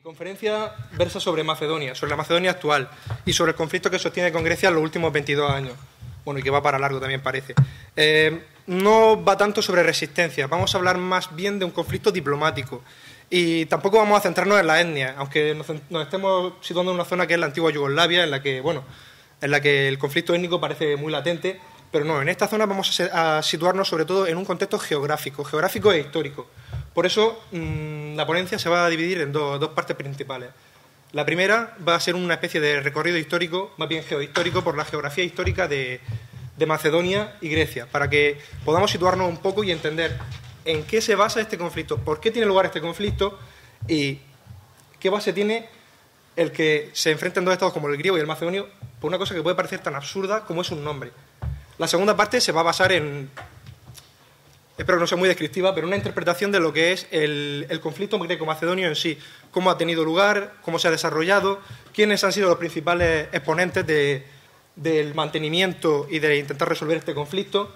conferencia versa sobre Macedonia, sobre la Macedonia actual y sobre el conflicto que sostiene con Grecia en los últimos 22 años. Bueno, y que va para largo también parece. No va tanto sobre resistencia, vamos a hablar más bien de un conflicto diplomático. Y tampoco vamos a centrarnos en la etnia, aunque nos estemos situando en una zona que es la antigua Yugoslavia, en la que el conflicto étnico parece muy latente, pero no, en esta zona vamos a situarnos sobre todo en un contexto geográfico e histórico. Por eso la ponencia se va a dividir en dos partes principales. La primera va a ser una especie de recorrido histórico, más bien geohistórico, por la geografía histórica de Macedonia y Grecia, para que podamos situarnos un poco y entender en qué se basa este conflicto, por qué tiene lugar este conflicto y qué base tiene el que se enfrenten dos estados como el griego y el macedonio por una cosa que puede parecer tan absurda como es un nombre. La segunda parte se va a basar en, espero que no sea muy descriptiva, pero una interpretación de lo que es el conflicto greco-macedonio en sí, cómo ha tenido lugar, cómo se ha desarrollado, quiénes han sido los principales exponentes del mantenimiento y de intentar resolver este conflicto.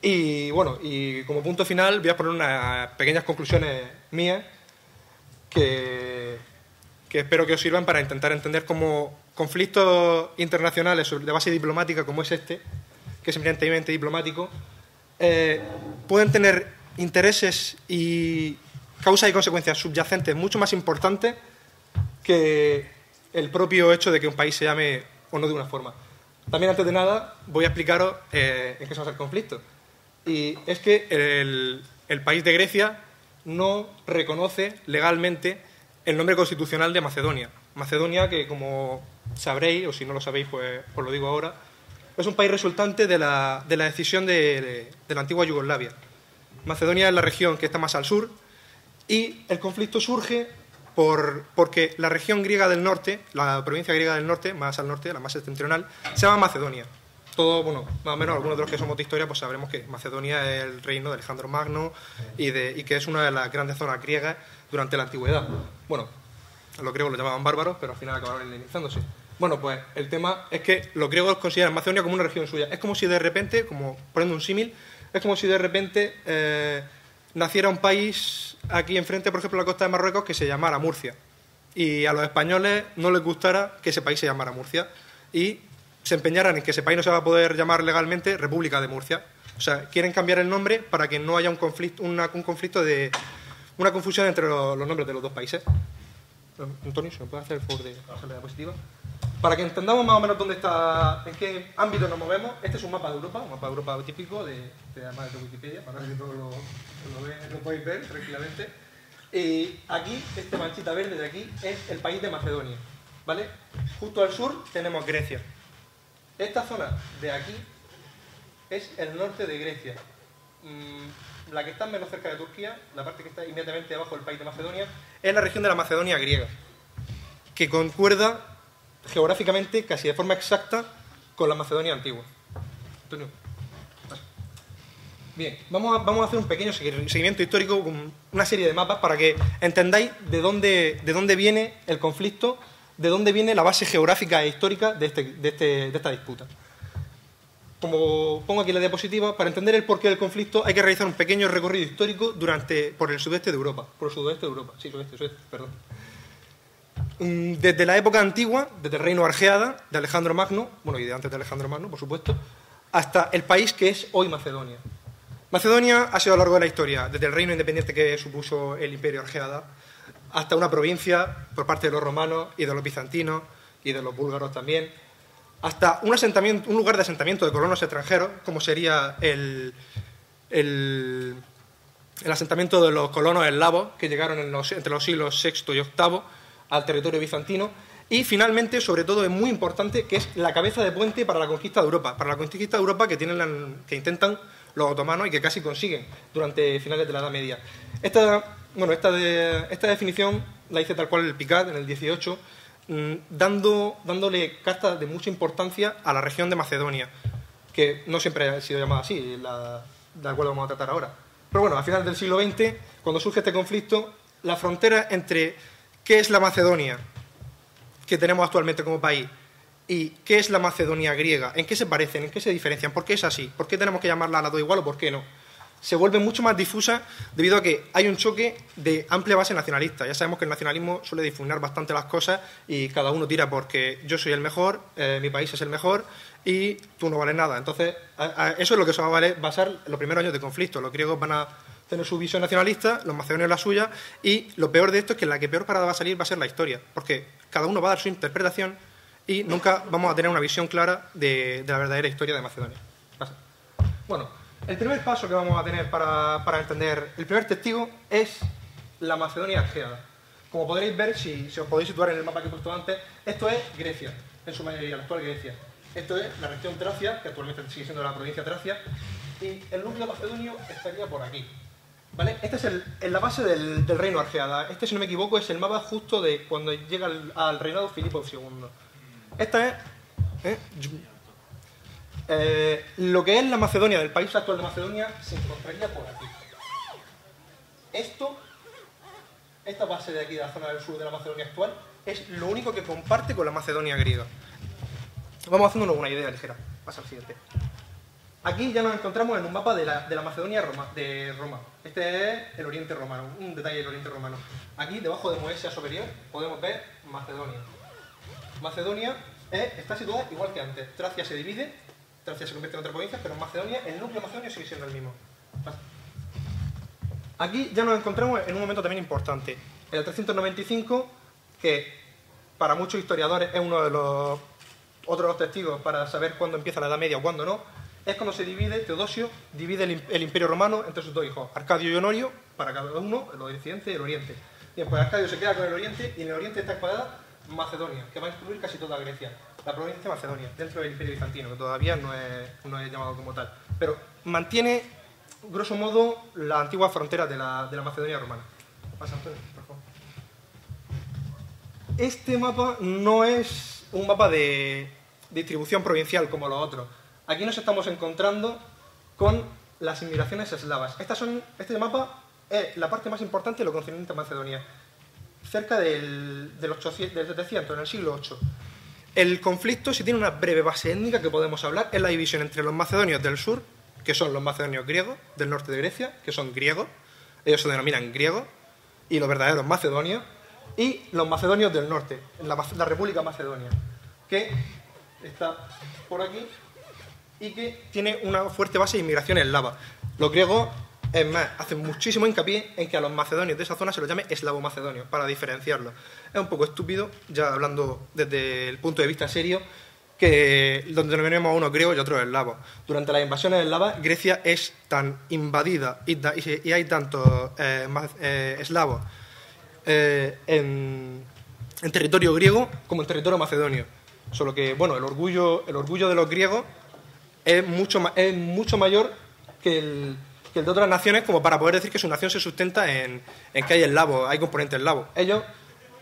Y bueno, y como punto final voy a poner unas pequeñas conclusiones mías que espero que os sirvan para intentar entender cómo conflictos internacionales de base diplomática como es este, que es eminentemente diplomático, pueden tener intereses y causas y consecuencias subyacentes mucho más importantes que el propio hecho de que un país se llame o no de una forma. También, antes de nada, voy a explicaros en qué se basa el conflicto. Y es que el país de Grecia no reconoce legalmente el nombre constitucional de Macedonia. Macedonia, que como sabréis, o si no lo sabéis, pues os lo digo ahora, es un país resultante de la decisión de la antigua Yugoslavia. Macedonia es la región que está más al sur y el conflicto surge porque la región griega del norte, la provincia griega del norte, más al norte, la más septentrional, se llama Macedonia. Todo, bueno, más o menos algunos de los que somos de historia pues sabremos que Macedonia es el reino de Alejandro Magno y que es una de las grandes zonas griegas durante la antigüedad. Bueno, a los griegos lo llamaban bárbaros, pero al final acabaron helenizándose. Bueno, pues el tema es que los griegos consideran Macedonia como una región suya. Es como si de repente, como poniendo un símil, es como si de repente naciera un país aquí enfrente, por ejemplo, en la costa de Marruecos, que se llamara Murcia. Y a los españoles no les gustara que ese país se llamara Murcia. Y se empeñaran en que ese país no se va a poder llamar legalmente República de Murcia. O sea, quieren cambiar el nombre para que no haya un conflicto una confusión entre los nombres de los dos países. Antonio, ¿se me puede hacer el favor de hacer la diapositiva? Para que entendamos más o menos dónde está, en qué ámbito nos movemos. Este es un mapa de Europa, típico además de Wikipedia, para que todos lo podéis ver tranquilamente. Y aquí, esta manchita verde de aquí, es el país de Macedonia, ¿vale? Justo al sur tenemos Grecia. Esta zona de aquí es el norte de Grecia. La que está menos cerca de Turquía, la parte que está inmediatamente abajo del país de Macedonia, es la región de la Macedonia griega, que concuerda geográficamente, casi de forma exacta, con la Macedonia antigua. Antonio. Bien, vamos a hacer un pequeño seguimiento histórico con una serie de mapas para que entendáis de dónde viene el conflicto, de dónde viene la base geográfica e histórica de esta disputa. Como pongo aquí la diapositiva, para entender el porqué del conflicto hay que realizar un pequeño recorrido histórico por el sudoeste de Europa. Perdón. Desde la época antigua, desde el reino Argeada, de Alejandro Magno, bueno, y de antes de Alejandro Magno, por supuesto, hasta el país que es hoy Macedonia. Macedonia ha sido a lo largo de la historia, desde el reino independiente que supuso el imperio Argeada, hasta una provincia por parte de los romanos y de los bizantinos y de los búlgaros también, hasta un lugar de asentamiento de colonos extranjeros, como sería el asentamiento de los colonos eslavos, que llegaron entre los siglos VI y VIII al territorio bizantino, y finalmente, sobre todo, es muy importante, que es la cabeza de puente para la conquista de Europa, que intentan los otomanos y que casi consiguen durante finales de la Edad Media. Esta definición la hice tal cual el Picard en el 18, dándole carta de mucha importancia a la región de Macedonia, que no siempre ha sido llamada así, de la cual vamos a tratar ahora. Pero bueno, a finales del siglo XX, cuando surge este conflicto, la frontera entre qué es la Macedonia que tenemos actualmente como país y qué es la Macedonia griega, en qué se parecen, en qué se diferencian, por qué es así, por qué tenemos que llamarla a las dos igual o por qué no, se vuelve mucho más difusa debido a que hay un choque de amplia base nacionalista. Ya sabemos que el nacionalismo suele difuminar bastante las cosas y cada uno tira porque yo soy el mejor, mi país es el mejor y tú no vales nada. Entonces, eso es lo que se va a basar los primeros años de conflicto. Los griegos van a tener su visión nacionalista, los macedonios la suya, y lo peor de esto es que la que peor parada va a salir va a ser la historia, porque cada uno va a dar su interpretación y nunca vamos a tener una visión clara de la verdadera historia de Macedonia. Bueno, el primer paso que vamos a tener para entender, el primer testigo es la Macedonia argeada. Como podréis ver, si os podéis situar en el mapa que he puesto antes, esto es Grecia, en su mayoría, la actual Grecia. Esto es la región Tracia, que actualmente sigue siendo la provincia Tracia, y el núcleo macedonio estaría por aquí. ¿Vale? Esta es la base del reino argeada. Este, si no me equivoco, es el mapa justo de cuando llega al reinado Filipo II. Esta es... lo que es la Macedonia, del país actual de Macedonia, se encontraría por aquí. Esta base de aquí, de la zona del sur de la Macedonia actual, es lo único que comparte con la Macedonia griega. Vamos haciéndonos una idea ligera. Pasa al siguiente. Aquí ya nos encontramos en un mapa de la Macedonia de Roma. Este es el Oriente Romano, un detalle del Oriente Romano. Aquí, debajo de Moesia superior, podemos ver Macedonia. Macedonia está situada igual que antes. Tracia se divide, Tracia se convierte en otra provincia, pero en Macedonia, el núcleo macedonio sigue siendo el mismo. Aquí ya nos encontramos en un momento también importante. En el 395, que para muchos historiadores es uno de los otros testigos para saber cuándo empieza la Edad Media o cuándo no, es cuando se divide, Teodosio divide el Imperio Romano entre sus dos hijos, Arcadio y Honorio, para cada uno, el occidente y el oriente. Bien, pues Arcadio se queda con el oriente y en el oriente está encuadrada Macedonia, que va a incluir casi toda Grecia, la provincia de Macedonia, dentro del Imperio Bizantino, que todavía no es llamado como tal. Pero mantiene, grosso modo, la antigua frontera de la Macedonia romana. Pasa, Antonio, por favor. Este mapa no es un mapa de distribución provincial como los otros. Aquí nos estamos encontrando con las inmigraciones eslavas. Este mapa es la parte más importante de lo concerniente a Macedonia, cerca del 700, en el siglo VIII. El conflicto, si tiene una breve base étnica que podemos hablar, es la división entre los macedonios del sur, que son los macedonios griegos, del norte de Grecia, que son griegos, ellos se denominan griegos, y los verdaderos macedonios, y los macedonios del norte, la República Macedonia, que está por aquí, y que tiene una fuerte base de inmigración eslava. Los griegos, es más, hacen muchísimo hincapié en que a los macedonios de esa zona se los llame eslavo-macedonios, para diferenciarlos. Es un poco estúpido, ya hablando desde el punto de vista serio, que donde denominamos a unos griegos y a otros eslavos. Durante las invasiones eslavas, Grecia es tan invadida y hay tantos eslavos en territorio griego como en territorio macedonio. Solo que, bueno, el orgullo de los griegos es mucho mayor que el de otras naciones, como para poder decir que su nación se sustenta en que hay eslavos, hay componentes eslavos. Ellos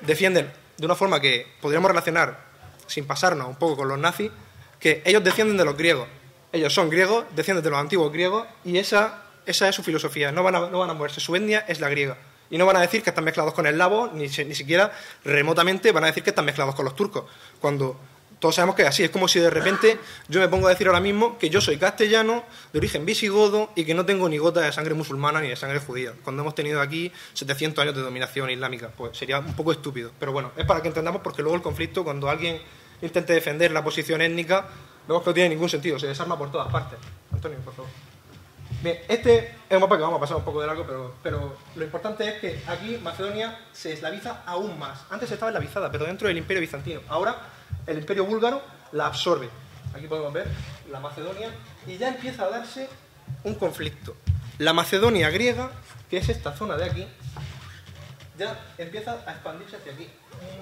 defienden de una forma que podríamos relacionar, sin pasarnos un poco con los nazis, que ellos descienden de los griegos. Ellos son griegos, descienden de los antiguos griegos, y esa es su filosofía. No van a moverse, su etnia es la griega. Y no van a decir que están mezclados con eslavos, ni siquiera remotamente van a decir que están mezclados con los turcos, cuando todos sabemos que es así. Es como si de repente yo me pongo a decir ahora mismo que yo soy castellano, de origen visigodo, y que no tengo ni gota de sangre musulmana ni de sangre judía, cuando hemos tenido aquí 700 años de dominación islámica. Pues sería un poco estúpido. Pero bueno, es para que entendamos, porque luego el conflicto, cuando alguien intente defender la posición étnica, vemos que no tiene ningún sentido, se desarma por todas partes. Antonio, por favor. Bien, este es un mapa que vamos a pasar un poco de largo, pero lo importante es que aquí Macedonia se eslaviza aún más. Antes estaba eslavizada, pero dentro del Imperio Bizantino. Ahora el Imperio búlgaro la absorbe. Aquí podemos ver la Macedonia y ya empieza a darse un conflicto. La Macedonia griega, que es esta zona de aquí, ya empieza a expandirse hacia aquí.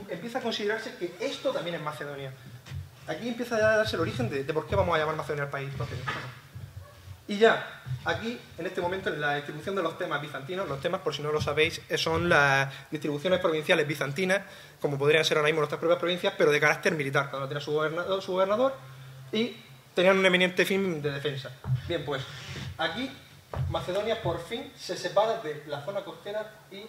Empieza a considerarse que esto también es Macedonia. Aquí empieza a darse el origen de por qué vamos a llamar Macedonia al país. Y ya, aquí, en este momento, en la distribución de los temas bizantinos, los temas, por si no lo sabéis, son las distribuciones provinciales bizantinas, como podrían ser ahora mismo nuestras propias provincias, pero de carácter militar. Cada uno tenía su gobernador y tenían un eminente fin de defensa. Bien, pues, aquí Macedonia por fin se separa de la zona costera y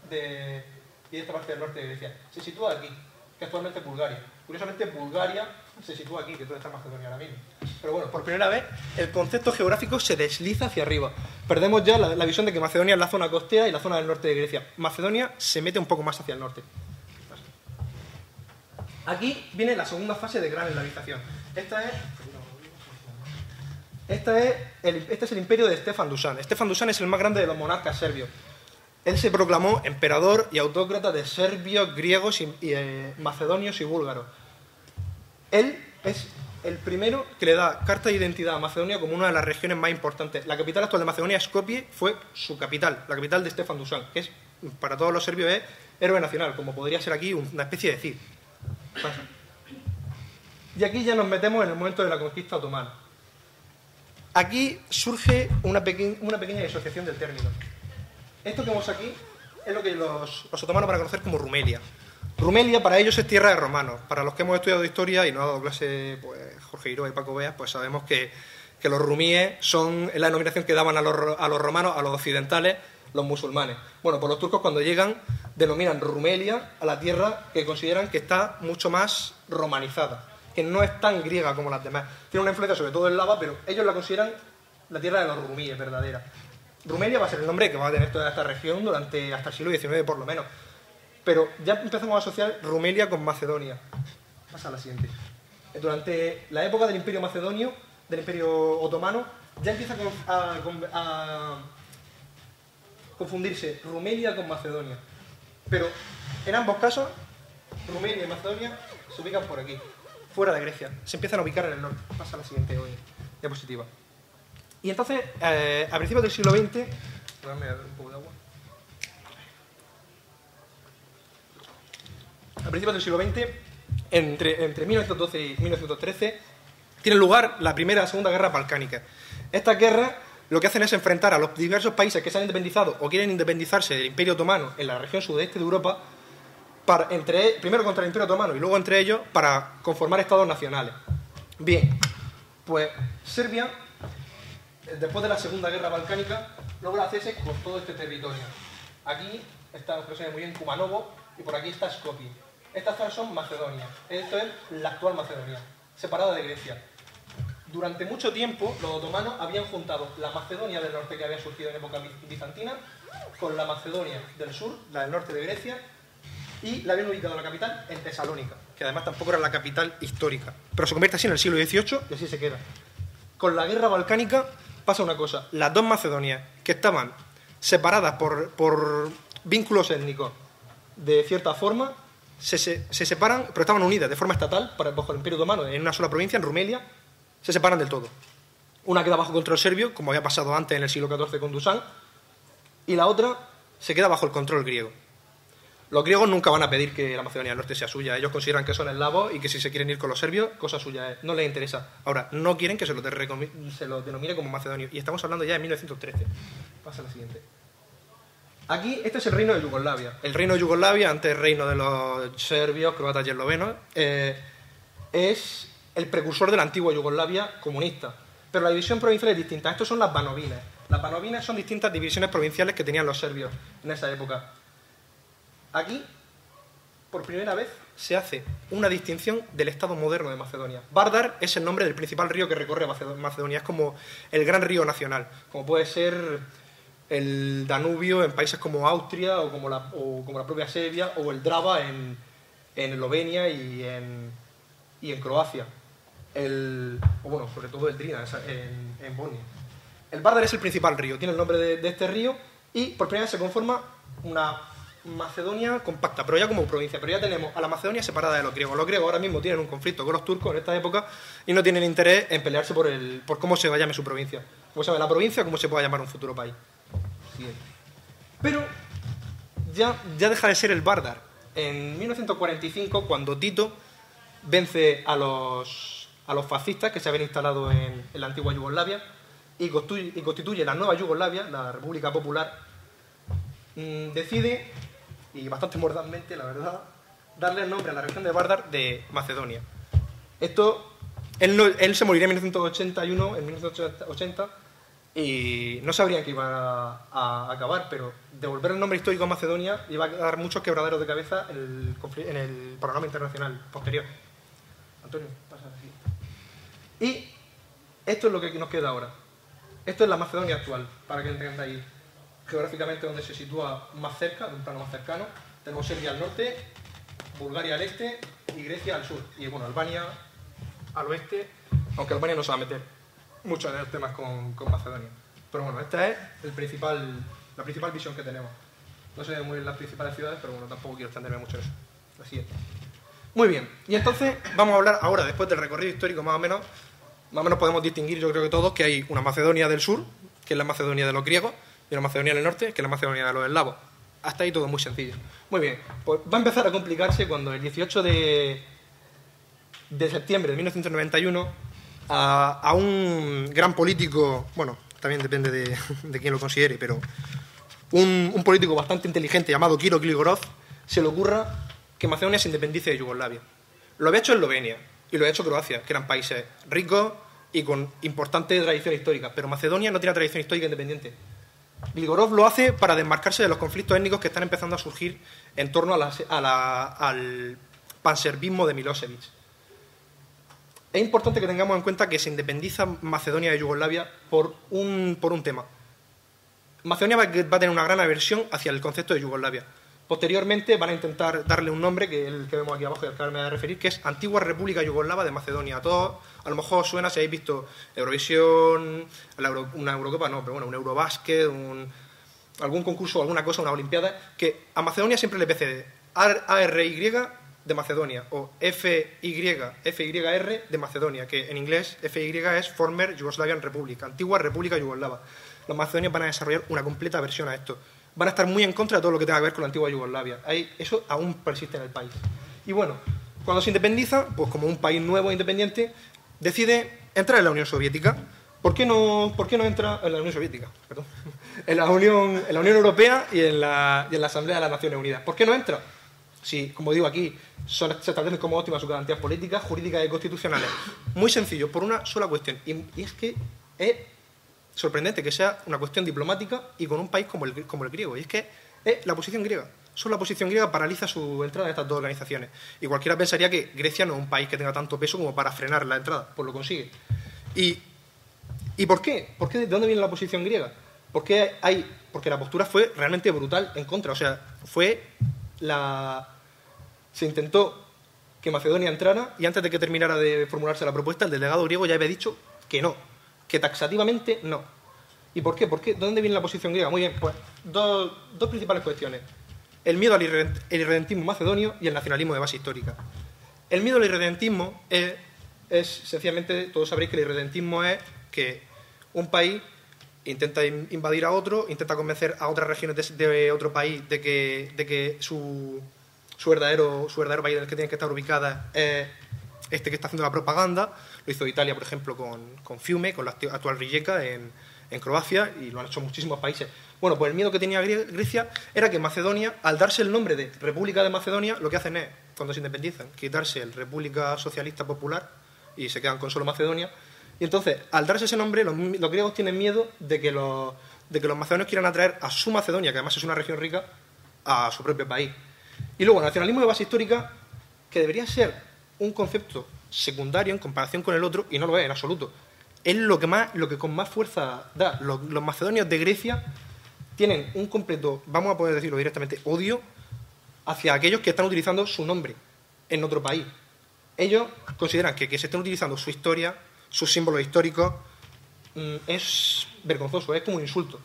de esta parte del norte de Grecia. Se sitúa aquí, que actualmente es Bulgaria. Curiosamente, Bulgaria se sitúa aquí, que es donde está Macedonia ahora mismo. Pero bueno, por primera vez el concepto geográfico se desliza hacia arriba. Perdemos ya la visión de que Macedonia es la zona costera y la zona del norte de Grecia. Macedonia se mete un poco más hacia el norte. Aquí viene la segunda fase de gran eslavización. Este es el imperio de Stefan Dušan. Stefan Dušan es el más grande de los monarcas serbios. Él se proclamó emperador y autócrata de serbios, griegos, macedonios y búlgaros. Él es el primero que le da carta de identidad a Macedonia como una de las regiones más importantes. La capital actual de Macedonia, Skopje, fue su capital, la capital de Stefan Dušan, que es, para todos los serbios, es héroe nacional, como podría ser aquí una especie de Cid. Y aquí ya nos metemos en el momento de la conquista otomana. Aquí surge una pequeña disociación del término. Esto que vemos aquí es lo que los otomanos van a conocer como Rumelia. Rumelia para ellos es tierra de romanos. Para los que hemos estudiado historia y nos ha dado clase pues, Jorge Iroa y Paco Beas, pues sabemos que los rumíes son la denominación que daban a los romanos, a los occidentales, los musulmanes. Bueno, pues los turcos cuando llegan denominan Rumelia a la tierra que consideran que está mucho más romanizada, que no es tan griega como las demás. Tiene una influencia sobre todo en lava, pero ellos la consideran la tierra de los rumíes verdadera. Rumelia va a ser el nombre que va a tener toda esta región hasta el siglo XIX por lo menos. Pero ya empezamos a asociar Rumelia con Macedonia. Pasa a la siguiente. Durante la época del Imperio Macedonio, del Imperio Otomano, ya empieza a confundirse Rumelia con Macedonia. Pero en ambos casos, Rumelia y Macedonia se ubican por aquí, fuera de Grecia. Se empiezan a ubicar en el norte. Pasa a la siguiente diapositiva. Y entonces, a principios del siglo XX... Dame un poco de agua. A principios del siglo XX, entre 1912 y 1913, tiene lugar la Primera y la Segunda Guerra Balcánica. Estas guerras lo que hacen es enfrentar a los diversos países que se han independizado o quieren independizarse del Imperio Otomano en la región sudeste de Europa, primero contra el Imperio Otomano y luego entre ellos para conformar estados nacionales. Bien, pues Serbia, después de la Segunda Guerra Balcánica, logra hacerse con todo este territorio. Aquí está, os muy bien, Kumanovo y por aquí está Skopje. Estas zonas son Macedonia. Esto es la actual Macedonia, separada de Grecia. Durante mucho tiempo, los otomanos habían juntado la Macedonia del norte, que había surgido en época bizantina, con la Macedonia del sur, la del norte de Grecia, y la habían ubicado la capital en Tesalónica, que además tampoco era la capital histórica. Pero se convierte así en el siglo XVIII y así se queda. Con la guerra balcánica pasa una cosa. Las dos Macedonias, que estaban separadas por vínculos étnicos de cierta forma, se separan, pero estaban unidas de forma estatal bajo el Imperio Otomano en una sola provincia, en Rumelia, se separan del todo. Una queda bajo control serbio, como había pasado antes en el siglo XIV con Dušan, y la otra se queda bajo el control griego. Los griegos nunca van a pedir que la Macedonia del Norte sea suya. Ellos consideran que son eslavos y que si se quieren ir con los serbios, cosa suya es. No les interesa. Ahora, no quieren que se lo denomine como macedonio. Y estamos hablando ya de 1913. Pasa a la siguiente. Aquí, este es el reino de Yugoslavia. El reino de Yugoslavia, antes reino de los serbios, croatas y eslovenos, es el precursor de la antigua Yugoslavia comunista. Pero la división provincial es distinta. Estos son las Banovinas. Las Banovinas son distintas divisiones provinciales que tenían los serbios en esa época. Aquí, por primera vez, se hace una distinción del Estado moderno de Macedonia. Vardar es el nombre del principal río que recorre Macedonia. Es como el gran río nacional, como puede ser el Danubio en países como Austria o como la propia Serbia, o el Drava en Eslovenia y en Croacia. Sobre todo el Drina en Bosnia. El Vardar es el principal río, tiene el nombre de este río, y por primera vez se conforma una Macedonia compacta, pero ya como provincia. Pero ya tenemos a la Macedonia separada de los griegos. Los griegos ahora mismo tienen un conflicto con los turcos en esta época y no tienen interés en pelearse por cómo se va a llamar su provincia. Cómo se llama la provincia, cómo se pueda llamar un futuro país. Siguiente. Pero ya deja de ser el Vardar. En 1945, cuando Tito vence a los fascistas que se habían instalado en la antigua Yugoslavia y constituye la nueva Yugoslavia, la República Popular, decide, y bastante mordazmente, la verdad, darle el nombre a la región de Vardar de Macedonia. Él se moriría en 1981, en 1980, y no sabrían que iba a acabar, pero devolver el nombre histórico a Macedonia iba a dar muchos quebraderos de cabeza en el panorama internacional posterior. Antonio, pasa así. Y Esto es lo que nos queda ahora. Esto es la Macedonia actual, para que entendáis geográficamente donde se sitúa más cerca, de un plano más cercano. Tenemos Serbia al norte, Bulgaria al este y Grecia al sur. Y bueno, Albania al oeste, aunque Albania no se va a meter mucho en los temas con Macedonia. Pero bueno, esta es la principal visión que tenemos. No sé muy bien las principales ciudades, pero bueno, tampoco quiero extenderme mucho en eso. La siguiente. Muy bien, y entonces vamos a hablar ahora, después del recorrido histórico más o menos podemos distinguir, yo creo que todos, que hay una Macedonia del sur, que es la Macedonia de los griegos, y una Macedonia del norte, que es la Macedonia de los eslavos. Hasta ahí todo muy sencillo. Muy bien, pues va a empezar a complicarse cuando el 18 de septiembre de 1991 a un gran político, bueno, también depende de quién lo considere, pero un político bastante inteligente llamado Kiro Gligorov se le ocurra que Macedonia se independice de Yugoslavia. Lo había hecho Eslovenia y lo había hecho Croacia, que eran países ricos y con importante tradición histórica, pero Macedonia no tiene tradición histórica independiente. Gligorov lo hace para desmarcarse de los conflictos étnicos que están empezando a surgir en torno al panservismo de Milosevic. Es importante que tengamos en cuenta que se independiza Macedonia de Yugoslavia por un tema. Macedonia va a tener una gran aversión hacia el concepto de Yugoslavia. Posteriormente van a intentar darle un nombre, que es el que vemos aquí abajo y al que ahora me voy a referir, que es Antigua República Yugoslava de Macedonia. A todos, a lo mejor suena si habéis visto Eurovisión, una Eurocopa, no, pero bueno, un Eurobásquet, algún concurso, alguna cosa, una Olimpiada, que a Macedonia siempre le precede ARY de Macedonia o FYR de Macedonia, que en inglés FY es Former Yugoslavian Republic, Antigua República Yugoslava. Los macedonios van a desarrollar una completa versión a esto. Van a estar muy en contra de todo lo que tenga que ver con la antigua Yugoslavia. Eso aún persiste en el país. Y bueno, cuando se independiza, pues como un país nuevo e independiente, decide entrar en la Unión Soviética. ¿Por qué no entra en la Unión Soviética? Perdón. En la Unión Europea y en la Asamblea de las Naciones Unidas. ¿Por qué no entra? Si, como digo aquí, se establecen como óptimas sus garantías políticas, jurídicas y constitucionales. Muy sencillo, por una sola cuestión. Y es que es sorprendente que sea una cuestión diplomática y con un país como el griego. Y es que es la posición griega. Solo la posición griega paraliza su entrada en estas dos organizaciones. Y cualquiera pensaría que Grecia no es un país que tenga tanto peso como para frenar la entrada. Pues lo consigue. ¿Y por qué? ¿De dónde viene la posición griega? Porque la postura fue realmente brutal en contra. O sea, se intentó que Macedonia entrara y antes de que terminara de formularse la propuesta, el delegado griego ya había dicho que no. Que taxativamente no. ¿Y por qué? ¿De dónde viene la posición griega? Muy bien, pues dos principales cuestiones. El miedo al irredentismo macedonio y el nacionalismo de base histórica. El miedo al irredentismo es sencillamente, todos sabréis que el irredentismo es que un país intenta invadir a otro, intenta convencer a otras regiones de otro país de que su verdadero país en el que tienen que estar ubicadas es este que está haciendo la propaganda. Lo hizo Italia, por ejemplo, con Fiume, con la actual Rijeka en Croacia, y lo han hecho muchísimos países. Bueno, pues el miedo que tenía Grecia era que Macedonia, al darse el nombre de República de Macedonia, lo que hacen es, cuando se independizan, quitarse el República Socialista Popular y se quedan con solo Macedonia. Y entonces, al darse ese nombre, los griegos tienen miedo de que los macedonios quieran atraer a su Macedonia, que además es una región rica, a su propio país. Y luego, el nacionalismo de base histórica, que debería ser un concepto secundario en comparación con el otro, y no lo es en absoluto. Es lo que con más fuerza da. Los macedonios de Grecia tienen un completo, vamos a poder decirlo directamente, odio hacia aquellos que están utilizando su nombre en otro país. Ellos consideran que se estén utilizando su historia, sus símbolos históricos, es vergonzoso, es como un insulto.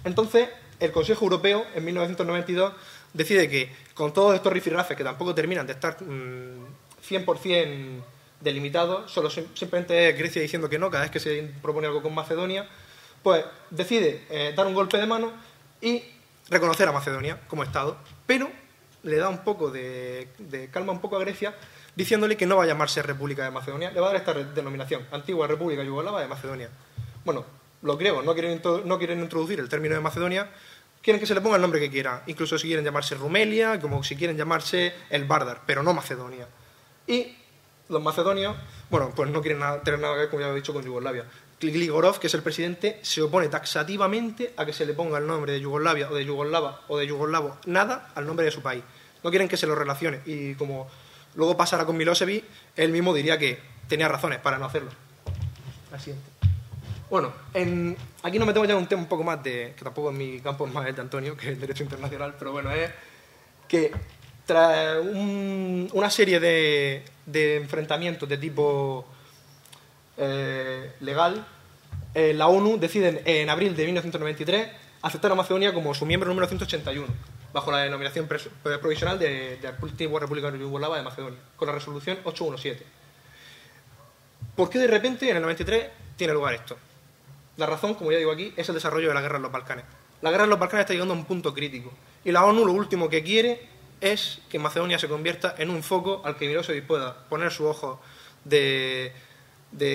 Entonces, el Consejo Europeo, en 1992, decide que con todos estos rifirrafes que tampoco terminan de estar 100% delimitados, solo simplemente es Grecia diciendo que no cada vez que se propone algo con Macedonia, pues decide dar un golpe de mano y reconocer a Macedonia como Estado, pero le da un poco de calma un poco a Grecia, diciéndole que no va a llamarse República de Macedonia, le va a dar esta denominación, Antigua República Yugoslava de Macedonia. Bueno, los griegos no quieren introducir el término de Macedonia, quieren que se le ponga el nombre que quiera, incluso si quieren llamarse Rumelia, como si quieren llamarse el Vardar, pero no Macedonia. Y los macedonios, bueno, pues no quieren tener nada que ver, como ya he dicho, con Yugoslavia. Gligorov, que es el presidente, se opone taxativamente a que se le ponga el nombre de Yugoslavia o de Yugoslava o de Yugoslavo, nada al nombre de su país. No quieren que se lo relacione. Y como luego pasara con Milosevic, él mismo diría que tenía razones para no hacerlo. La siguiente. Bueno, aquí nos metemos ya en un tema un poco más que tampoco es mi campo, más el de Antonio, que es el derecho internacional, pero bueno, es que tras una serie de enfrentamientos de tipo legal, la ONU decide en abril de 1993 aceptar a Macedonia como su miembro número 181, bajo la denominación provisional de la antigua República Yugoslava de Macedonia, con la resolución 817. ¿Por qué de repente en el 93 tiene lugar esto? La razón, como ya digo aquí, es el desarrollo de la guerra en los Balcanes. La guerra en los Balcanes está llegando a un punto crítico. Y la ONU lo último que quiere es que Macedonia se convierta en un foco al que Milosevic pueda poner su ojo de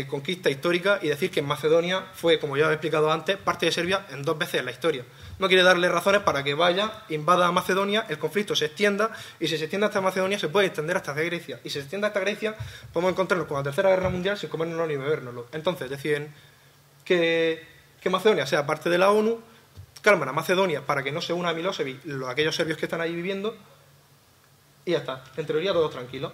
conquista histórica y decir que Macedonia fue, como ya he explicado antes, parte de Serbia en 2 veces en la historia. No quiere darle razones para que vaya, invada a Macedonia, el conflicto se extienda, y si se extiende hasta Macedonia se puede extender hasta Grecia. Y si se extiende hasta Grecia, podemos encontrarnos con la Tercera Guerra Mundial sin comérnoslo ni bebérnoslo. Entonces deciden que Macedonia sea parte de la ONU, calman a Macedonia para que no se una a Milosevic, aquellos serbios que están allí viviendo, y ya está. En teoría todo tranquilo.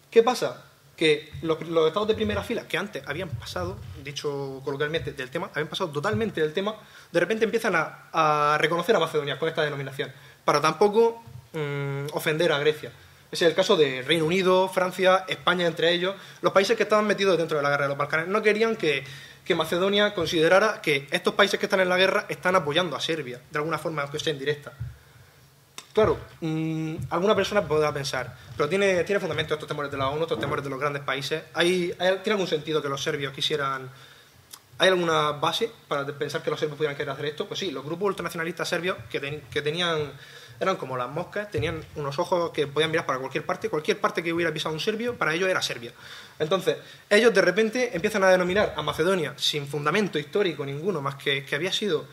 ¿Qué pasa? Que los estados de primera fila, que antes habían pasado, dicho coloquialmente, del tema, habían pasado totalmente del tema, de repente empiezan a reconocer a Macedonia con esta denominación, para tampoco ofender a Grecia. Ese es el caso de Reino Unido, Francia, España entre ellos, los países que estaban metidos dentro de la guerra de los Balcanes. No querían que Macedonia considerara que estos países que están en la guerra están apoyando a Serbia, de alguna forma, aunque sea indirecta. Claro, alguna persona podrá pensar, pero tiene fundamento estos temores de la ONU, estos temores de los grandes países. ¿Tiene algún sentido que los serbios quisieran? ¿Hay alguna base para pensar que los serbios pudieran querer hacer esto? Pues sí, los grupos ultranacionalistas serbios que tenían, eran como las moscas, tenían unos ojos que podían mirar para cualquier parte que hubiera pisado un serbio, para ellos era Serbia. Entonces, ellos de repente empiezan a denominar a Macedonia, sin fundamento histórico ninguno, más que había sido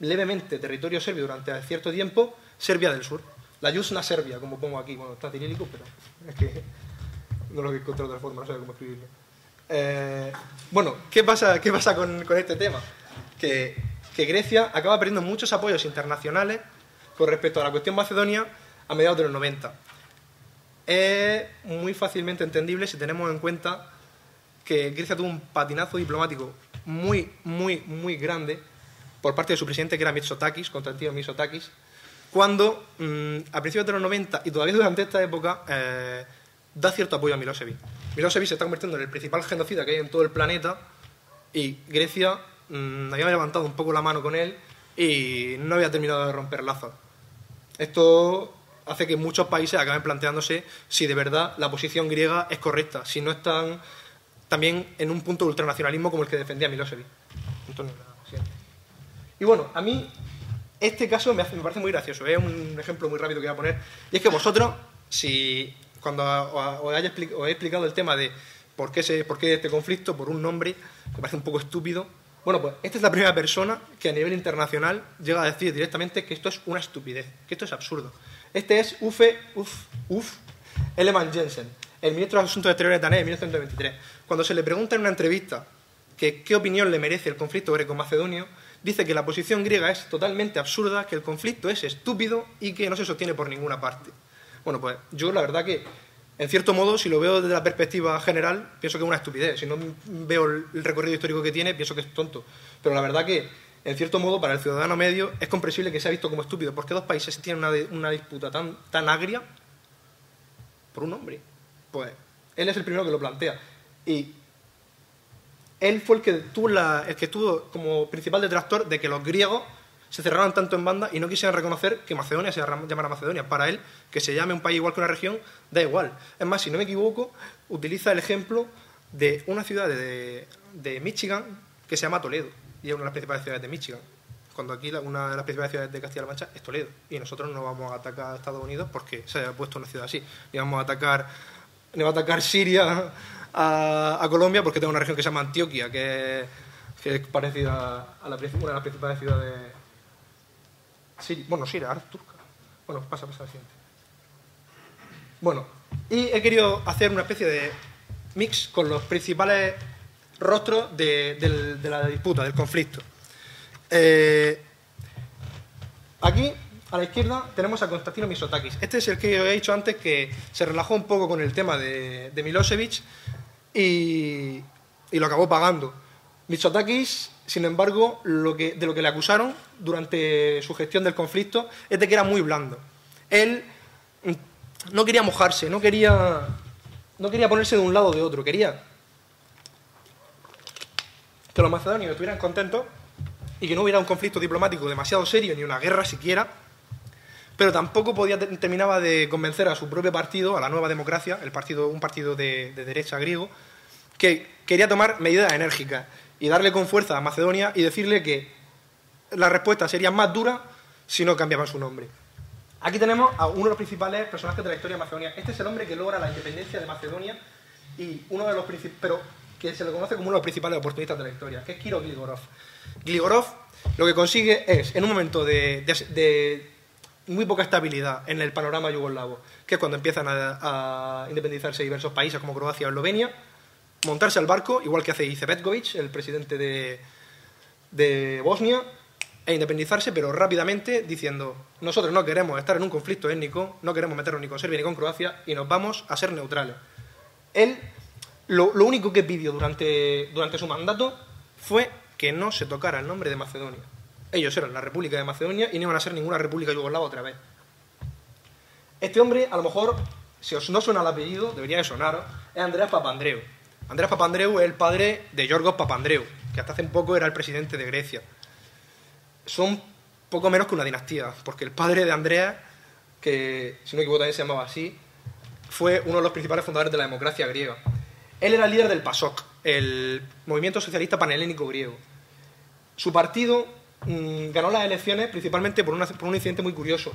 levemente territorio serbio durante cierto tiempo, Serbia del Sur. La Yusna Serbia, como pongo aquí. Bueno, está cirílico, pero es que no lo he encontrado de otra forma, no sé cómo escribirlo. Bueno, ¿qué pasa con este tema? Que Grecia acaba perdiendo muchos apoyos internacionales con respecto a la cuestión Macedonia a mediados de los 90. Es muy fácilmente entendible si tenemos en cuenta que Grecia tuvo un patinazo diplomático muy, muy, muy grande por parte de su presidente, que era Mitsotakis, Konstantinos Mitsotakis, cuando a principios de los 90 y todavía durante esta época da cierto apoyo a Milosevic. Milosevic se está convirtiendo en el principal genocida que hay en todo el planeta y Grecia había levantado un poco la mano con él y no había terminado de romper lazos. Esto hace que muchos países acaben planteándose si de verdad la posición griega es correcta, si no están también en un punto de ultranacionalismo como el que defendía Milosevic. Antonio, y bueno, a mí este caso me parece muy gracioso. Es un ejemplo muy rápido que voy a poner. Y es que vosotros, cuando os he explicado el tema de por qué este conflicto, por un nombre, que parece un poco estúpido, bueno, pues esta es la primera persona que a nivel internacional llega a decir directamente que esto es una estupidez, que esto es absurdo. Este es Uffe Ellemann-Jensen, el ministro de Asuntos Exteriores danés de 1923. Cuando se le pregunta en una entrevista qué opinión le merece el conflicto greco-macedonio, dice que la posición griega es totalmente absurda, que el conflicto es estúpido y que no se sostiene por ninguna parte. Bueno, pues yo la verdad que, en cierto modo, si lo veo desde la perspectiva general, pienso que es una estupidez. Si no veo el recorrido histórico que tiene, pienso que es tonto. Pero la verdad que, en cierto modo, para el ciudadano medio es comprensible que sea visto como estúpido, porque dos países tienen una disputa tan agria por un hombre. Pues él es el primero que lo plantea. Y él fue el que tuvo como principal detractor de que los griegos se cerraran tanto en banda y no quisieran reconocer que Macedonia se llamara Macedonia. Para él, que se llame un país igual que una región, da igual. Es más, si no me equivoco, utiliza el ejemplo de una ciudad de Michigan que se llama Toledo, y es una de las principales ciudades de Michigan. Cuando aquí una de las principales ciudades de Castilla-La Mancha es Toledo. Y nosotros no vamos a atacar a Estados Unidos porque se haya puesto una ciudad así. Ni va a atacar Siria a Colombia porque tengo una región que se llama Antioquia, que es parecida a una de las principales ciudades. Siria, ahora es turca. Bueno, pasa al siguiente. Bueno, y he querido hacer una especie de mix con los principales rostros de la disputa, del conflicto. Aquí, a la izquierda, tenemos a Konstantinos Mitsotakis. Este es el que os he dicho antes que se relajó un poco con el tema de Milosevic y lo acabó pagando. Mitsotakis, sin embargo, de lo que le acusaron durante su gestión del conflicto es de que era muy blando. Él no quería mojarse, no quería ponerse de un lado o de otro, quería que los macedonios estuvieran contentos y que no hubiera un conflicto diplomático demasiado serio, ni una guerra siquiera, pero tampoco terminaba de convencer a su propio partido, a la Nueva Democracia, un partido de derecha griego, que quería tomar medidas enérgicas y darle con fuerza a Macedonia y decirle que la respuesta sería más dura si no cambiaban su nombre. Aquí tenemos a uno de los principales personajes de la historia de Macedonia. Este es el hombre que logra la independencia de Macedonia y uno de los pero que se le conoce como uno de los principales oportunistas de la historia, que es Kiro Gligorov. Gligorov lo que consigue es, en un momento de muy poca estabilidad en el panorama yugoslavo, que es cuando empiezan a independizarse diversos países como Croacia o Eslovenia, montarse al barco, igual que hace Izetbegovic, el presidente de Bosnia, e independizarse, pero rápidamente diciendo: nosotros no queremos estar en un conflicto étnico, no queremos meternos ni con Serbia ni con Croacia, y nos vamos a ser neutrales. Él, lo único que pidió durante su mandato fue que no se tocara el nombre de Macedonia. Ellos eran la República de Macedonia y no iban a ser ninguna república yugoslava otra vez. Este hombre, a lo mejor, si os no suena el apellido, debería de sonar, es Andreas Papandreou. Andreas Papandreou es el padre de Yorgos Papandreou, que hasta hace un poco era el presidente de Grecia. Son poco menos que una dinastía, porque el padre de Andreas, que si no me equivoco también se llamaba así, fue uno de los principales fundadores de la democracia griega. Él era el líder del PASOK, el movimiento socialista panhelénico griego. Su partido ganó las elecciones principalmente por un incidente muy curioso.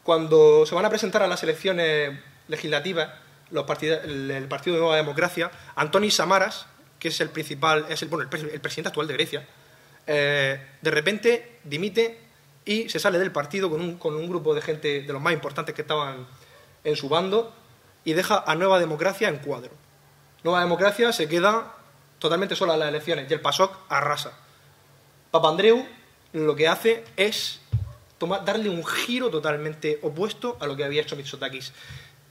Cuando se van a presentar a las elecciones legislativas, el Partido de Nueva Democracia, Antonis Samaras, que es el presidente actual de Grecia, de repente dimite y se sale del partido con un grupo de gente de los más importantes que estaban en su bando y deja a Nueva Democracia en cuadro. Nueva Democracia se queda totalmente sola en las elecciones y el PASOK arrasa. Papandreou lo que hace es darle un giro totalmente opuesto a lo que había hecho Mitsotakis.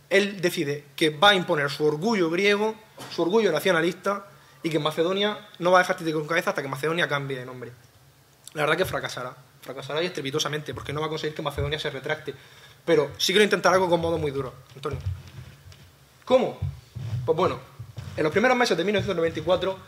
Él decide que va a imponer su orgullo griego, su orgullo nacionalista, y que en Macedonia no va a dejar tiro con cabeza hasta que Macedonia cambie de nombre. La verdad que fracasará y estrepitosamente, porque no va a conseguir que Macedonia se retracte. Pero sí quiero intentar algo con modo muy duro, Antonio. ¿Cómo? Pues bueno, en los primeros meses de 1994,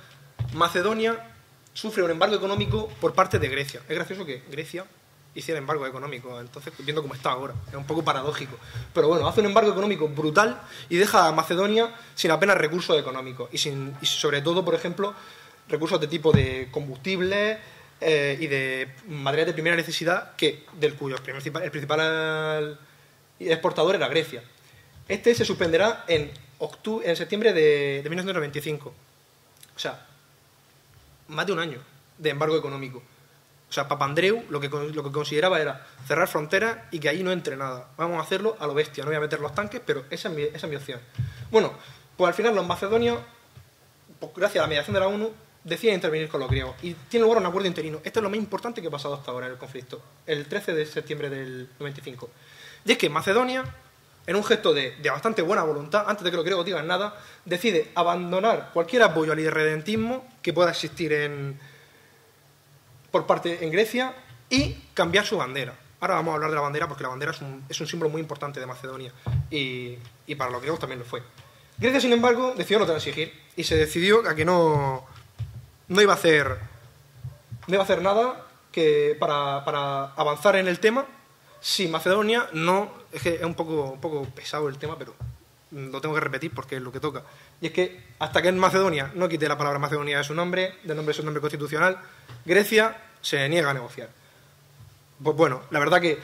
Macedonia sufre un embargo económico por parte de Grecia. Es gracioso que Grecia hiciera embargo económico, entonces viendo cómo está ahora, es un poco paradójico. Pero bueno, hace un embargo económico brutal y deja a Macedonia sin apenas recursos económicos y sobre todo, por ejemplo, recursos de tipo de combustible y de materiales de primera necesidad, del cuyo el principal exportador era Grecia. Este se suspenderá en septiembre de 1995. O sea, más de un año de embargo económico. O sea, Papandreou lo que consideraba era cerrar fronteras y que ahí no entre nada. Vamos a hacerlo a lo bestia, no voy a meter los tanques, pero esa es mi opción. Bueno, pues al final los macedonios, pues gracias a la mediación de la ONU, deciden intervenir con los griegos y tiene lugar un acuerdo interino. Esto es lo más importante que ha pasado hasta ahora en el conflicto, el 13 de septiembre del 95. Y es que Macedonia, en un gesto de bastante buena voluntad, antes de que los griegos digan nada, decide abandonar cualquier apoyo al irredentismo que pueda existir por parte en Grecia y cambiar su bandera. Ahora vamos a hablar de la bandera porque la bandera es un símbolo muy importante de Macedonia y para los griegos también lo fue. Grecia, sin embargo, decidió no transigir y se decidió a que no iba a hacer nada para avanzar en el tema si Macedonia no... Es que es un poco pesado el tema, pero lo tengo que repetir porque es lo que toca. Y es que hasta que en Macedonia no quite la palabra Macedonia de su nombre constitucional, Grecia se niega a negociar. Pues bueno, la verdad que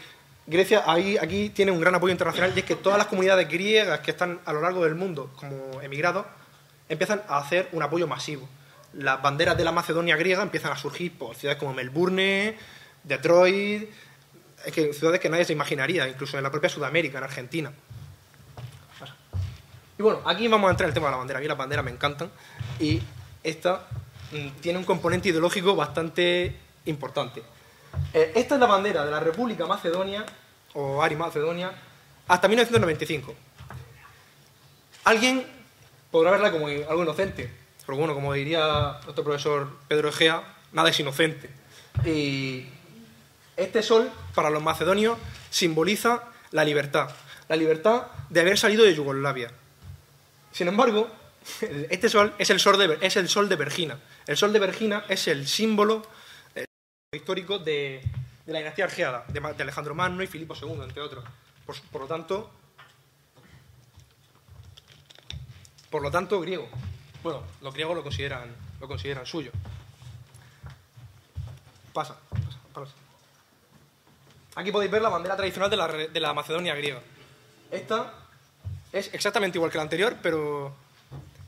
Grecia aquí tiene un gran apoyo internacional y es que todas las comunidades griegas que están a lo largo del mundo como emigrados empiezan a hacer un apoyo masivo. Las banderas de la Macedonia griega empiezan a surgir por ciudades como Melbourne, Detroit, es que ciudades que nadie se imaginaría, incluso en la propia Sudamérica, en Argentina. Y bueno, aquí vamos a entrar en el tema de la bandera. A mí las banderas me encantan y esta tiene un componente ideológico bastante importante. Esta es la bandera de la República Macedonia, o Ari Macedonia, hasta 1995. Alguien podrá verla como algo inocente, Pero bueno, como diría nuestro profesor Pedro Egea, nada es inocente. Y este sol, para los macedonios, simboliza la libertad de haber salido de Yugoslavia. Sin embargo, este sol es el sol de Vergina. El sol de Vergina es el símbolo histórico de la dinastía argeada, de Alejandro Magno y Filipo II, entre otros. Por lo tanto, griego. Bueno, los griegos lo consideran suyo. Pasa. Aquí podéis ver la bandera tradicional de la Macedonia griega. Esta es exactamente igual que la anterior, pero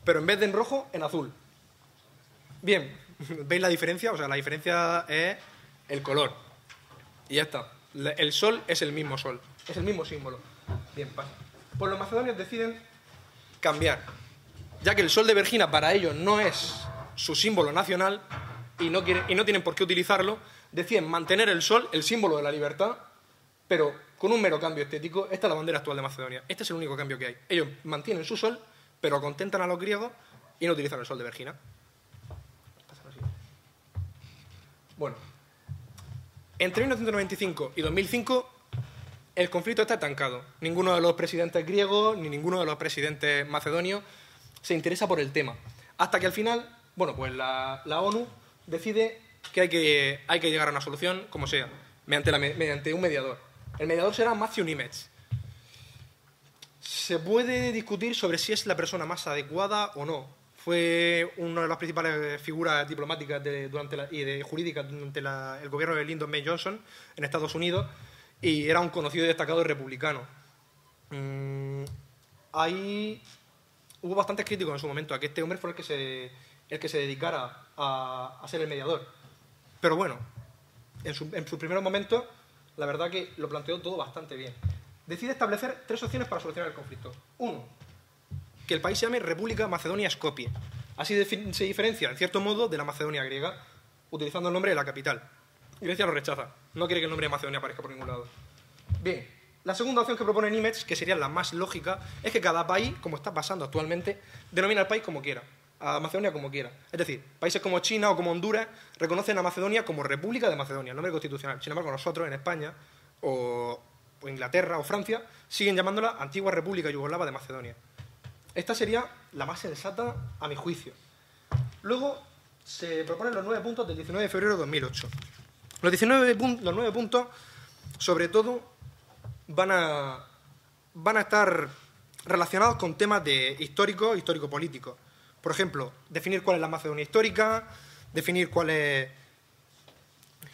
en vez de en rojo, en azul. Bien, ¿veis la diferencia? O sea, la diferencia es el color. Y ya está. El sol es el mismo sol. Es el mismo símbolo. Bien, pasa. Pues los macedonios deciden cambiar. Ya que el sol de Vergina para ellos no es su símbolo nacional y no tienen por qué utilizarlo, deciden mantener el sol, el símbolo de la libertad, pero con un mero cambio estético. Esta es la bandera actual de Macedonia. Este es el único cambio que hay. Ellos mantienen su sol, pero contentan a los griegos y no utilizan el sol de Vergina. Bueno, entre 1995 y 2005 el conflicto está estancado. Ninguno de los presidentes griegos ni ninguno de los presidentes macedonios se interesa por el tema. Hasta que al final, bueno, pues la ONU decide que hay que llegar a una solución, como sea, mediante un mediador. El mediador será Matthew Nimitz. Se puede discutir sobre si es la persona más adecuada o no. Fue una de las principales figuras diplomáticas y jurídicas durante el gobierno de Lyndon B. Johnson en Estados Unidos y era un conocido y destacado republicano. Hubo bastantes críticos en su momento a que este hombre fuera el que se dedicara a ser el mediador. Pero bueno, en sus primeros momentos, la verdad que lo planteó todo bastante bien. Decide establecer 3 opciones para solucionar el conflicto. 1. Que el país se llame República Macedonia Skopje. Así se diferencia, en cierto modo, de la Macedonia griega, utilizando el nombre de la capital. Grecia lo rechaza. No quiere que el nombre de Macedonia aparezca por ningún lado. Bien, la segunda opción que propone Nimitz, que sería la más lógica, es que cada país, como está pasando actualmente, denomina al país como quiera, a Macedonia como quiera. Es decir, países como China o como Honduras reconocen a Macedonia como República de Macedonia, el nombre constitucional. Sin embargo, nosotros en España, o Inglaterra o Francia, siguen llamándola Antigua República Yugoslava de Macedonia. Esta sería la más sensata a mi juicio. Luego se proponen los 9 puntos del 19 de febrero de 2008. Los 9 puntos, sobre todo, van a estar relacionados con temas histórico-políticos. Por ejemplo, definir cuál es la Macedonia histórica, definir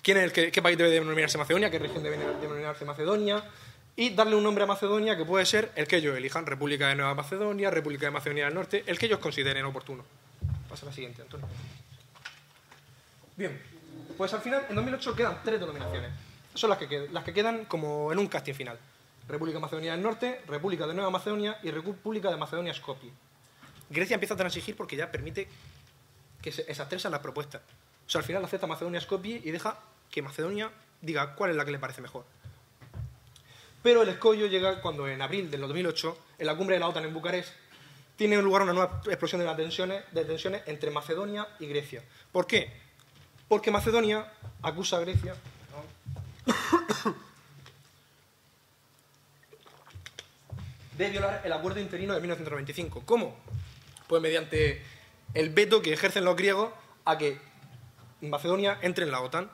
qué país debe denominarse Macedonia, qué región debe denominarse Macedonia, y darle un nombre a Macedonia que puede ser el que ellos elijan: República de Nueva Macedonia, República de Macedonia del Norte, el que ellos consideren oportuno. Pasa a la siguiente, Antonio. Bien, pues al final, en 2008 quedan 3 denominaciones. Son las que quedan como en un casting final: República de Macedonia del Norte, República de Nueva Macedonia y República de Macedonia Skopje. Grecia empieza a transigir porque ya permite que esas 3 sean las propuestas. O sea, al final acepta Macedonia Skopje y deja que Macedonia diga cuál es la que le parece mejor. Pero el escollo llega cuando en abril del 2008, en la cumbre de la OTAN en Bucarest, tiene lugar una nueva explosión de tensiones entre Macedonia y Grecia. ¿Por qué? Porque Macedonia acusa a Grecia de violar el acuerdo interino de 1995. ¿Cómo? Pues mediante el veto que ejercen los griegos a que Macedonia entre en la OTAN.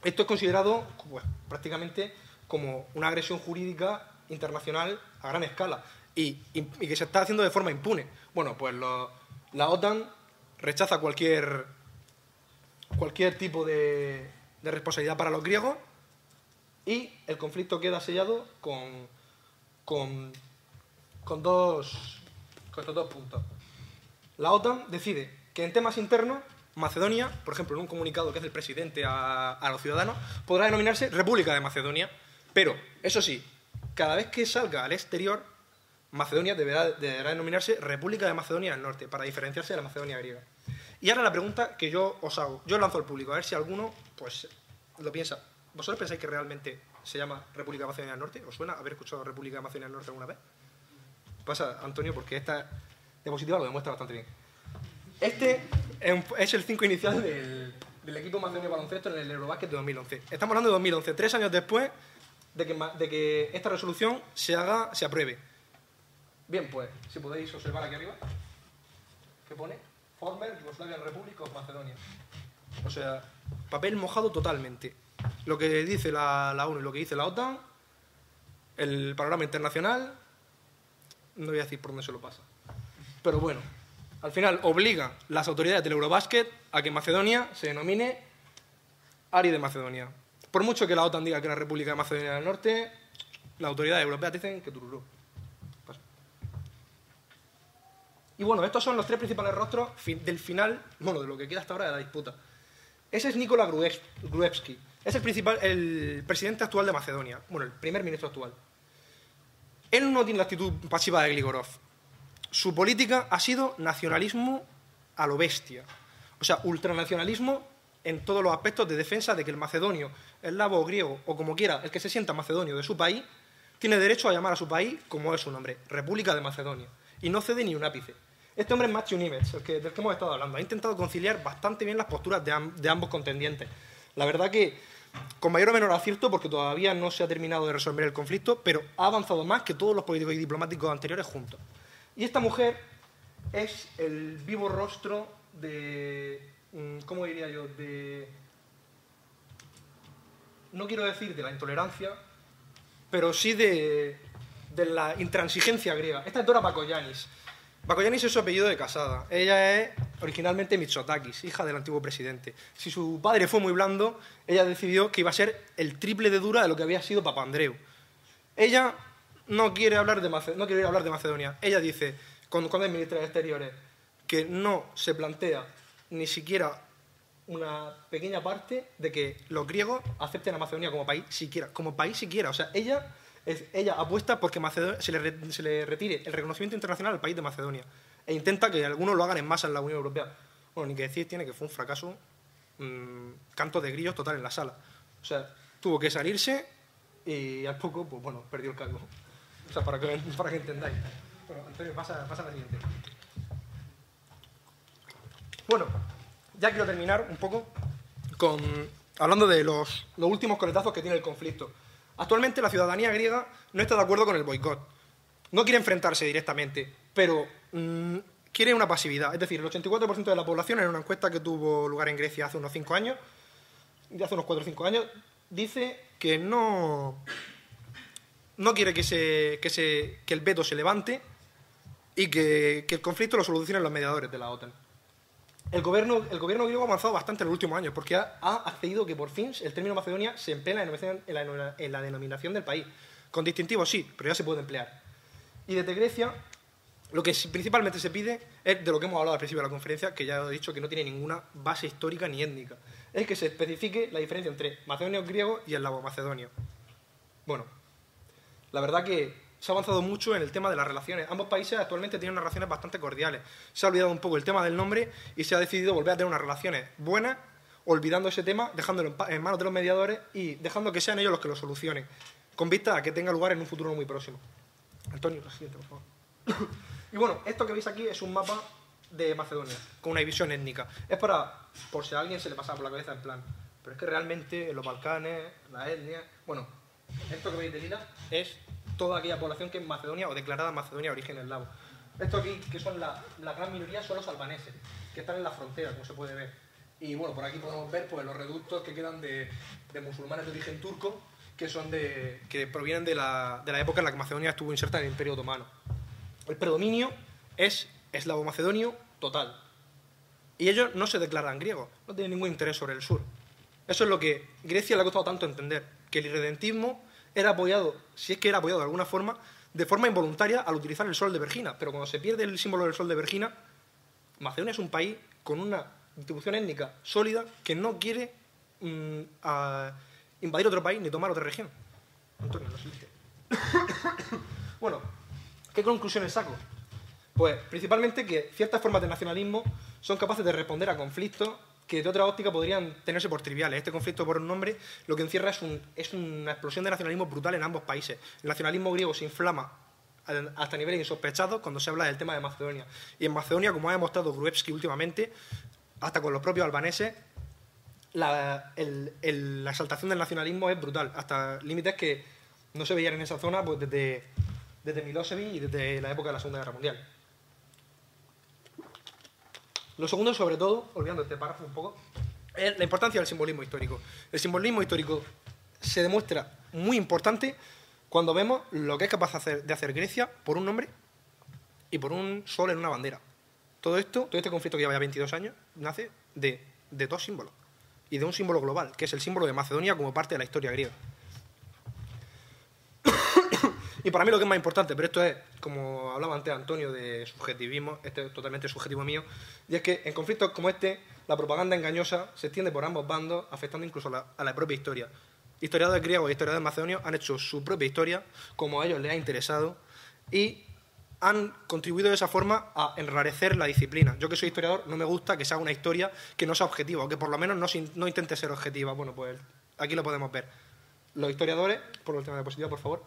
Esto es considerado, pues, prácticamente como una agresión jurídica internacional a gran escala y que se está haciendo de forma impune. Bueno, pues la OTAN rechaza cualquier tipo de responsabilidad para los griegos y el conflicto queda sellado con estos 2 puntos. La OTAN decide que en temas internos Macedonia, por ejemplo, en un comunicado que hace el presidente a los ciudadanos, podrá denominarse República de Macedonia, pero, eso sí, cada vez que salga al exterior, Macedonia deberá denominarse República de Macedonia del Norte, para diferenciarse de la Macedonia griega. Y ahora la pregunta que yo os hago, yo lanzo al público, a ver si alguno pues lo piensa. ¿Vosotros pensáis que realmente se llama República de Macedonia del Norte? ¿Os suena haber escuchado República de Macedonia del Norte alguna vez? Pasa, Antonio, porque esta diapositiva lo demuestra bastante bien. Este es el 5 inicial del equipo macedonio de baloncesto en el Eurobasket de 2011. Estamos hablando de 2011, 3 años después de que esta resolución se apruebe. Bien, pues, si podéis observar aquí arriba, que pone Former Yugoslavian Republic of Macedonia. O sea, papel mojado totalmente. Lo que dice la ONU y lo que dice la OTAN, el panorama internacional, no voy a decir por dónde se lo pasa. Pero bueno, al final obliga las autoridades del Eurobasket a que Macedonia se denomine ARI de Macedonia. Por mucho que la OTAN diga que es la República de Macedonia del Norte, las autoridades europeas dicen que tururú. Paso. Y bueno, estos son los 3 principales rostros del final, bueno, de lo que queda hasta ahora de la disputa. Ese es Nikola Gruevski. Es el presidente actual de Macedonia. Bueno, el primer ministro actual. Él no tiene la actitud pasiva de Gligorov. Su política ha sido nacionalismo a lo bestia. O sea, ultranacionalismo en todos los aspectos de defensa de que el macedonio, eslavo o griego, o como quiera, el que se sienta macedonio de su país, tiene derecho a llamar a su país como es su nombre, República de Macedonia. Y no cede ni un ápice. Este hombre es Matthew Nimitz, del que hemos estado hablando. Ha intentado conciliar bastante bien las posturas de ambos contendientes. La verdad que con mayor o menor acierto, porque todavía no se ha terminado de resolver el conflicto, pero ha avanzado más que todos los políticos y diplomáticos anteriores juntos. Y esta mujer es el vivo rostro de... ¿cómo diría yo? No quiero decir de la intolerancia, pero sí de la intransigencia griega. Esta es Dora Bakoyannis. Bakoyannis es su apellido de casada. Ella es originalmente Mitsotakis, hija del antiguo presidente. Si su padre fue muy blando, ella decidió que iba a ser el triple de dura de lo que había sido Papandreou. Ella no quiere hablar de Macedonia. Ella dice, cuando es ministra de Exteriores, que no se plantea ni siquiera una pequeña parte de que los griegos acepten a Macedonia como país siquiera. O sea, ella apuesta porque se le retire el reconocimiento internacional al país de Macedonia e intenta que algunos lo hagan en masa en la Unión Europea. Bueno, ni que decir tiene que fue un fracaso, canto de grillos total en la sala. O sea, tuvo que salirse y al poco, pues bueno, perdió el cargo. O sea, para que entendáis. Bueno, Antonio, pasa a la siguiente. Bueno, ya quiero terminar un poco hablando de los últimos coletazos que tiene el conflicto. Actualmente la ciudadanía griega no está de acuerdo con el boicot. No quiere enfrentarse directamente, pero quiere una pasividad. Es decir, el 84% de la población, en una encuesta que tuvo lugar en Grecia hace unos 5 años, hace unos 4 o 5 años, dice que no quiere que el veto se levante y que el conflicto lo solucionen los mediadores de la OTAN. El gobierno griego ha avanzado bastante en los últimos años porque ha accedido que por fin el término Macedonia se emplea en la denominación del país. Con distintivo sí, pero ya se puede emplear. Y desde Grecia, lo que principalmente se pide es de lo que hemos hablado al principio de la conferencia, que ya he dicho que no tiene ninguna base histórica ni étnica. Es que se especifique la diferencia entre macedonios griegos y eslavo macedonio. Bueno, la verdad que se ha avanzado mucho en el tema de las relaciones. Ambos países actualmente tienen unas relaciones bastante cordiales. Se ha olvidado un poco el tema del nombre y se ha decidido volver a tener unas relaciones buenas, olvidando ese tema, dejándolo en manos de los mediadores y dejando que sean ellos los que lo solucionen, con vista a que tenga lugar en un futuro muy próximo. Antonio, lo siguiente, por favor. Y bueno, esto que veis aquí es un mapa de Macedonia, con una división étnica. Es por si a alguien se le pasa por la cabeza en plan, pero es que realmente en los Balcanes, la etnia... Bueno, esto que veis de lila es toda aquella población que es Macedonia o declarada Macedonia de origen eslavo. Esto aquí, que son la gran minoría, son los albaneses, que están en la frontera, como se puede ver. Y bueno, por aquí podemos ver pues, los reductos que quedan de musulmanes de origen turco, que provienen de la época en la que Macedonia estuvo inserta en el Imperio Otomano. El predominio es eslavo-macedonio total. Y ellos no se declaran griegos, no tienen ningún interés sobre el sur. Eso es lo que Grecia le ha costado tanto entender, que el irredentismo era apoyado, si es que era apoyado de alguna forma, de forma involuntaria al utilizar el sol de Vergina. Pero cuando se pierde el símbolo del sol de Vergina, Macedonia es un país con una distribución étnica sólida que no quiere invadir otro país ni tomar otra región. Antonio, no sé. Bueno, ¿qué conclusiones saco? Pues principalmente que ciertas formas de nacionalismo son capaces de responder a conflictos que de otra óptica podrían tenerse por triviales. Este conflicto por un nombre lo que encierra es una explosión de nacionalismo brutal en ambos países. El nacionalismo griego se inflama hasta niveles insospechados cuando se habla del tema de Macedonia. Y en Macedonia, como ha demostrado Gruevski últimamente, hasta con los propios albaneses, la exaltación del nacionalismo es brutal, hasta límites que no se veían en esa zona pues desde Milosevic y desde la época de la Segunda Guerra Mundial. Lo segundo, sobre todo, olvidando este párrafo un poco, es la importancia del simbolismo histórico. El simbolismo histórico se demuestra muy importante cuando vemos lo que es capaz de hacer Grecia por un nombre y por un sol en una bandera. Todo este conflicto que lleva ya 22 años, nace de dos símbolos. Y de un símbolo global, que es el símbolo de Macedonia como parte de la historia griega. Y para mí lo que es más importante, pero esto es, como hablaba antes Antonio, de subjetivismo, este es totalmente subjetivo mío, y es que en conflictos como este, la propaganda engañosa se extiende por ambos bandos, afectando incluso a la propia historia. Historiadores griegos e historiadores macedonios han hecho su propia historia, como a ellos les ha interesado, y han contribuido de esa forma a enrarecer la disciplina. Yo, que soy historiador, no me gusta que se haga una historia que no sea objetiva, o que por lo menos no intente ser objetiva. Bueno, pues aquí lo podemos ver. Los historiadores, por el tema de diapositiva, por favor,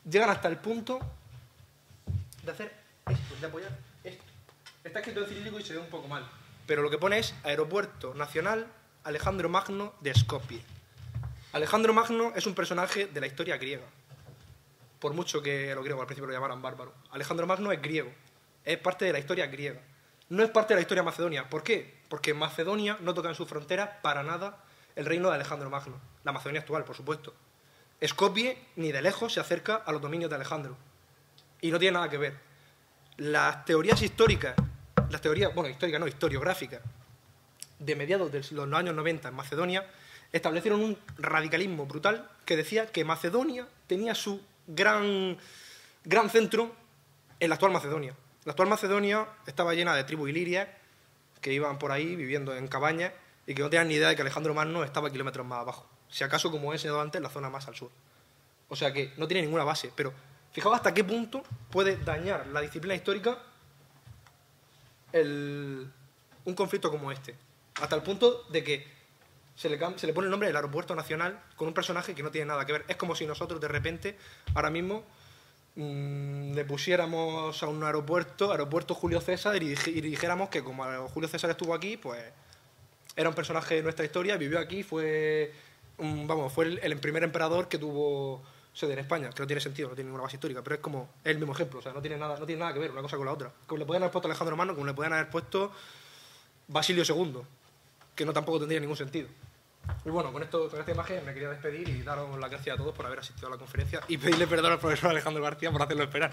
llegan hasta el punto de hacer esto, de apoyar esto. Está escrito en cirílico y se ve un poco mal, pero lo que pone es Aeropuerto Nacional Alejandro Magno de Skopje. Alejandro Magno es un personaje de la historia griega, por mucho que los griegos al principio lo llamaran bárbaro. Alejandro Magno es griego, es parte de la historia griega, no es parte de la historia macedonia. ¿Por qué? Porque Macedonia no toca en sus fronteras para nada el reino de Alejandro Magno, la Macedonia actual, por supuesto. Skopje ni de lejos se acerca a los dominios de Alejandro. Y no tiene nada que ver. Las teorías históricas, historiográficas, de mediados de los años 90 en Macedonia, establecieron un radicalismo brutal que decía que Macedonia tenía su gran centro en la actual Macedonia. La actual Macedonia estaba llena de tribus ilirias que iban por ahí viviendo en cabañas y que no tenían ni idea de que Alejandro Magno estaba kilómetros más abajo. Si acaso, como he enseñado antes, la zona más al sur. O sea que no tiene ninguna base. Pero fijaos hasta qué punto puede dañar la disciplina histórica un conflicto como este. Hasta el punto de que se le pone el nombre del Aeropuerto Nacional con un personaje que no tiene nada que ver. Es como si nosotros de repente, ahora mismo, le pusiéramos a un aeropuerto Julio César, y dijéramos que como Julio César estuvo aquí, pues era un personaje de nuestra historia, vivió aquí, fue el primer emperador que tuvo sede en España, que no tiene sentido, no tiene ninguna base histórica, pero es el mismo ejemplo, o sea, no tiene nada que ver una cosa con la otra. Como le podían haber puesto Alejandro Magno, como le podían haber puesto Basilio II, que no tampoco tendría ningún sentido. Y bueno, con esta imagen me quería despedir y daros las gracias a todos por haber asistido a la conferencia y pedirle perdón al profesor Alejandro García por hacerlo esperar.